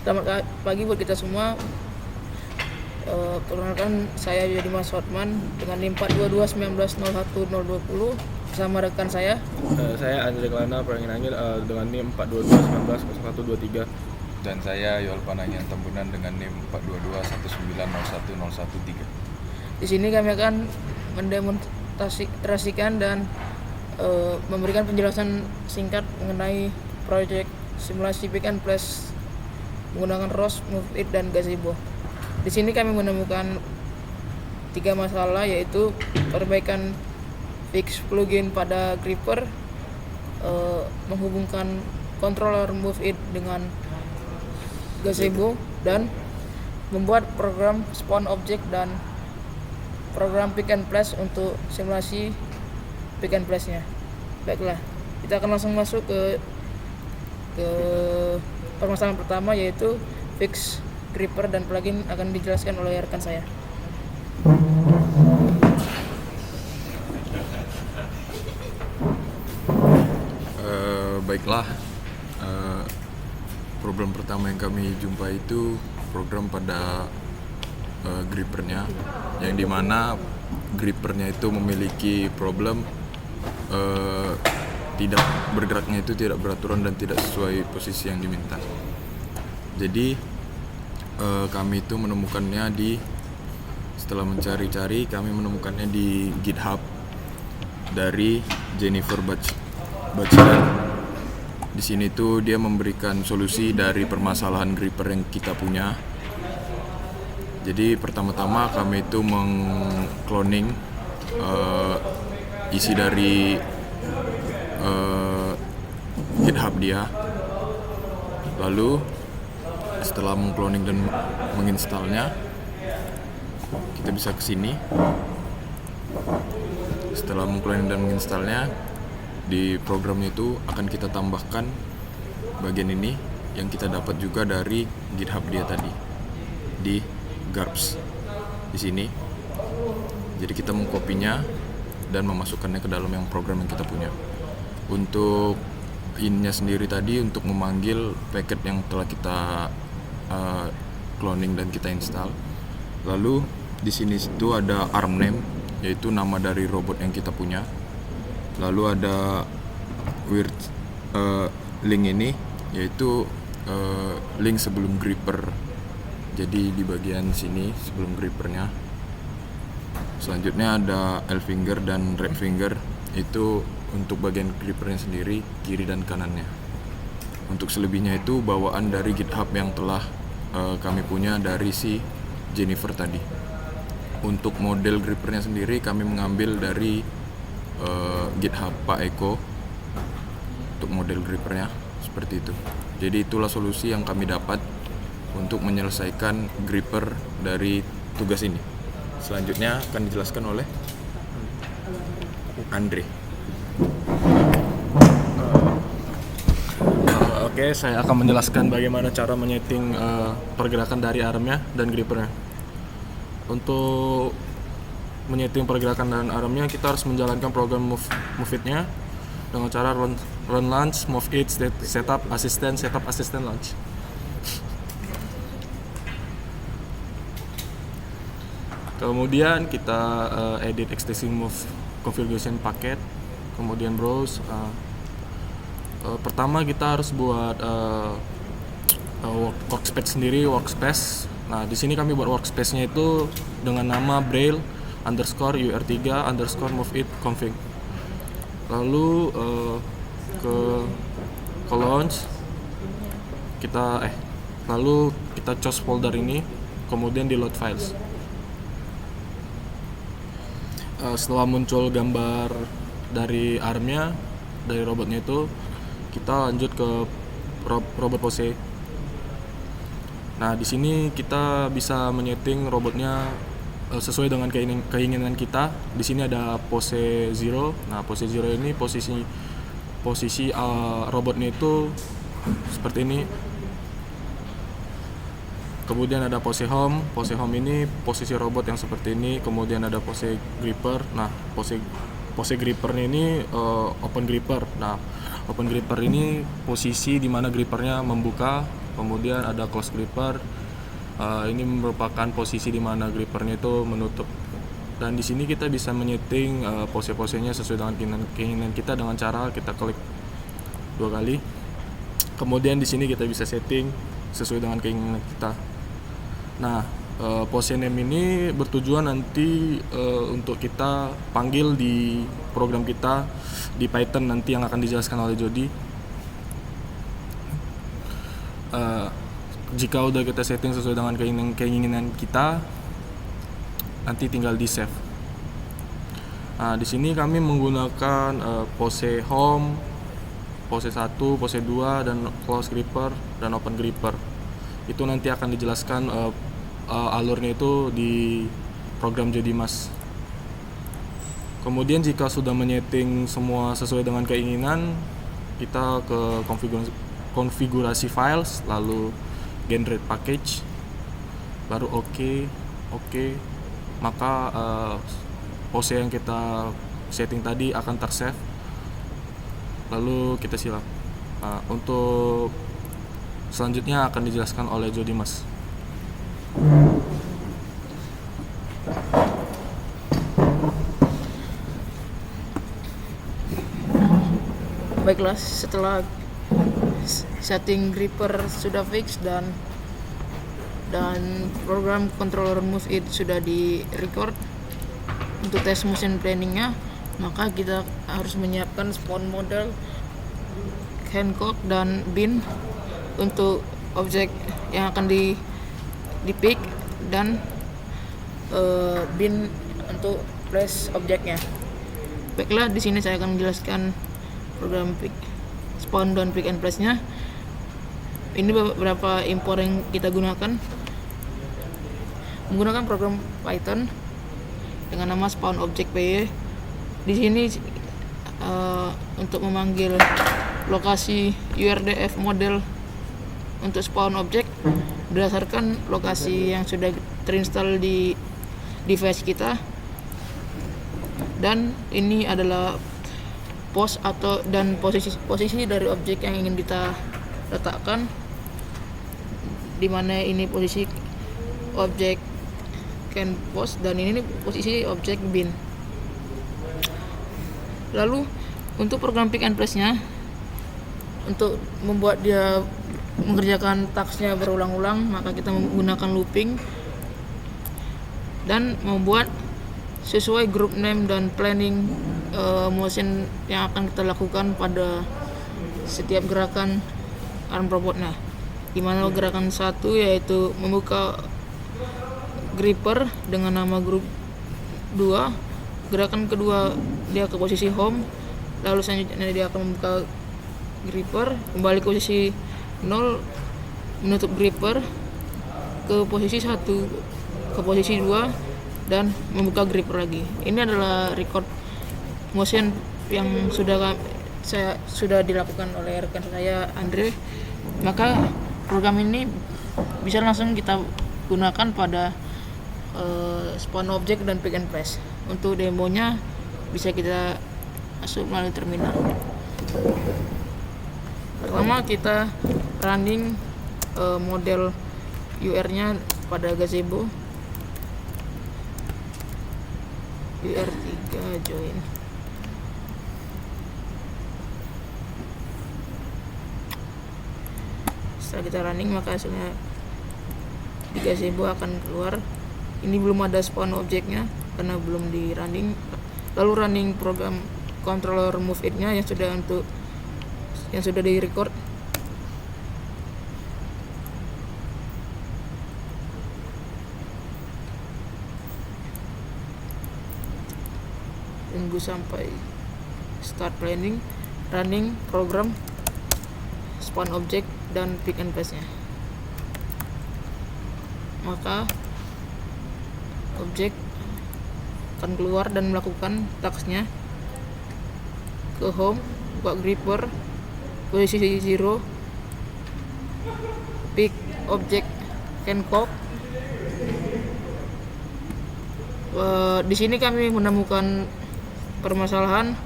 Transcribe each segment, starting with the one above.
Selamat pagi buat kita semua. Perkenalkan saya Dimas Hotman dengan NIM 422191010 bersama rekan saya. Saya Andre Kelana Prangin dengan NIM 422190123. Dan saya Yol Panangian Tembunan dengan NIM 42219010113. Di sini kami akan mendemonstrasikan dan memberikan penjelasan singkat mengenai proyek simulasi pick and place menggunakan ROS, MoveIt, dan Gazebo. Di sini kami menemukan 3 masalah, yaitu perbaikan fix plugin pada Gripper, menghubungkan controller MoveIt dengan Gazebo, dan membuat program spawn object dan program pick and place untuk simulasi pick and place-nya. Baiklah, kita akan langsung masuk ke permasalahan pertama, yaitu fix Gripper, dan plugin akan dijelaskan oleh rekan saya. Baiklah, problem pertama yang kami jumpa itu program pada grippernya, yang dimana grippernya itu memiliki problem tidak bergeraknya itu tidak beraturan dan tidak sesuai posisi yang diminta. Jadi kami itu menemukannya setelah mencari-cari, kami menemukannya di GitHub dari Jennifer Bachelor. Di sini tuh dia memberikan solusi dari permasalahan gripper yang kita punya. Jadi pertama-tama kami itu mengcloning isi dari GitHub dia. Lalu setelah mengcloning dan menginstalnya, kita bisa ke sini. Setelah mengcloning dan menginstalnya, di programnya itu akan kita tambahkan bagian ini yang kita dapat juga dari GitHub dia tadi di garbs di sini. Jadi kita mengkopinya dan memasukkannya ke dalam yang program yang kita punya. Untuk innya sendiri tadi untuk memanggil paket yang telah kita cloning dan kita install. Lalu di sini itu ada arm name, yaitu nama dari robot yang kita punya. Lalu ada weird link ini, yaitu link sebelum gripper. Jadi di bagian sini sebelum grippernya. Selanjutnya ada L finger dan right finger, itu untuk bagian grippernya sendiri, kiri dan kanannya. Untuk selebihnya itu bawaan dari GitHub yang telah kami punya dari si Jennifer tadi. Untuk model grippernya sendiri kami mengambil dari GitHub Pak Eko untuk model grippernya seperti itu. Jadi itulah solusi yang kami dapat untuk menyelesaikan gripper dari tugas ini. Selanjutnya akan dijelaskan oleh Andre. Oke, saya akan menjelaskan bagaimana cara menyeting pergerakan dari armnya dan grippernya. Untuk menyeting pergerakan dan armnya, kita harus menjalankan program MoveIt-nya dengan cara run launch MoveIt setup assistant launch. Kemudian kita edit existing move configuration packet, kemudian browse. Pertama kita harus buat workspace sendiri, workspace. Nah, di sini kami buat workspace-nya itu dengan nama braille_ur3_moveIt config. Lalu ke launch lalu kita choose folder ini, kemudian di load files. Setelah muncul gambar dari armnya, dari robotnya itu, kita lanjut ke robot pose. Nah, di sini kita bisa menyeting robotnya sesuai dengan keinginan kita. Di sini ada pose 0. Nah, pose 0 ini posisi robotnya itu seperti ini. Kemudian ada pose home. Pose home ini posisi robot yang seperti ini. Kemudian ada pose gripper. Nah, pose gripper ini open gripper. Nah, open gripper ini posisi di mana grippernya membuka kemudian ada close gripper. Ini merupakan posisi di mana grippernya itu menutup, dan di sini kita bisa menyeting pose-posenya sesuai dengan keinginan kita dengan cara kita klik 2 kali. Kemudian di sini kita bisa setting sesuai dengan keinginan kita. Nah, pose name ini bertujuan nanti untuk kita panggil di program kita di Python nanti yang akan dijelaskan oleh Jody. Jika udah kita setting sesuai dengan keinginan kita, nanti tinggal di save. Nah, di sini kami menggunakan pose home, pose 1, pose 2, dan close gripper dan open gripper. Itu nanti akan dijelaskan alurnya itu di program Jodimas. Kemudian jika sudah menyeting semua sesuai dengan keinginan, kita ke konfigurasi files, lalu generate package, baru oke, maka pose yang kita setting tadi akan tersave, lalu kita silam. Untuk selanjutnya akan dijelaskan oleh Jodimas. Baiklah, setelah setting gripper sudah fix dan program controller move it sudah di record untuk tes motion planningnya, maka kita harus menyiapkan spawn model, Hancock, dan bin untuk objek yang akan di pick, dan bin untuk place objeknya. Baiklah, di sini saya akan menjelaskan program pick, spawn dan pick and place nya. Ini beberapa import yang kita gunakan menggunakan program Python dengan nama spawn object py. Di sini untuk memanggil lokasi URDF model untuk spawn object berdasarkan lokasi yang sudah terinstall di device kita, dan ini adalah pose dan posisi dari objek yang ingin kita letakkan, di mana ini posisi objek can pose dan ini posisi objek bin. Lalu untuk program pick and place nya, untuk membuat dia mengerjakan tasknya berulang-ulang, maka kita menggunakan looping dan membuat sesuai group name dan planning motion yang akan kita lakukan pada setiap gerakan arm robotnya. Di mana gerakan 1 yaitu membuka gripper dengan nama grup 2, gerakan kedua dia ke posisi home, lalu selanjutnya dia akan membuka gripper, kembali ke posisi 0, menutup gripper, ke posisi 1, ke posisi 2, dan membuka gripper lagi. Ini adalah record motion yang sudah dilakukan oleh rekan saya Andre. Maka program ini bisa langsung kita gunakan pada spawn object dan pick and place. Untuk demonya bisa kita masuk melalui terminal. Pertama kita running model UR-nya pada gazebo. UR3 join. Setelah kita running, maka hasilnya di gazebo akan keluar. Ini belum ada spawn objeknya karena belum di running. Lalu running program controller move it-nya yang sudah di record. Tunggu sampai start planning, running program spawn object dan pick and place nya, maka objek akan keluar dan melakukan tasknya ke home, buka gripper, posisi 0, pick object Hancock. Di sini kami menemukan permasalahan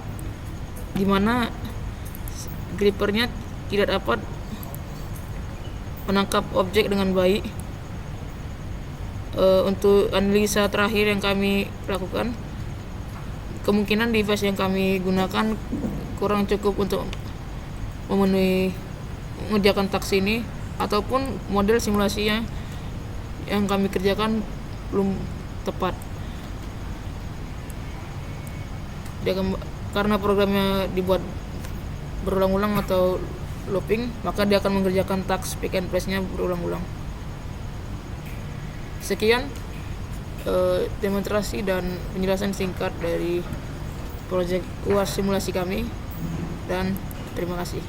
di mana grippernya tidak dapat menangkap objek dengan baik. Untuk analisa terakhir yang kami lakukan, kemungkinan device yang kami gunakan kurang cukup untuk mengerjakan task ini, ataupun model simulasinya yang kami kerjakan belum tepat. Karena programnya dibuat berulang-ulang atau looping, maka dia akan mengerjakan task pick and place-nya berulang-ulang. Sekian demonstrasi dan penjelasan singkat dari proyek UAS simulasi kami, dan terima kasih.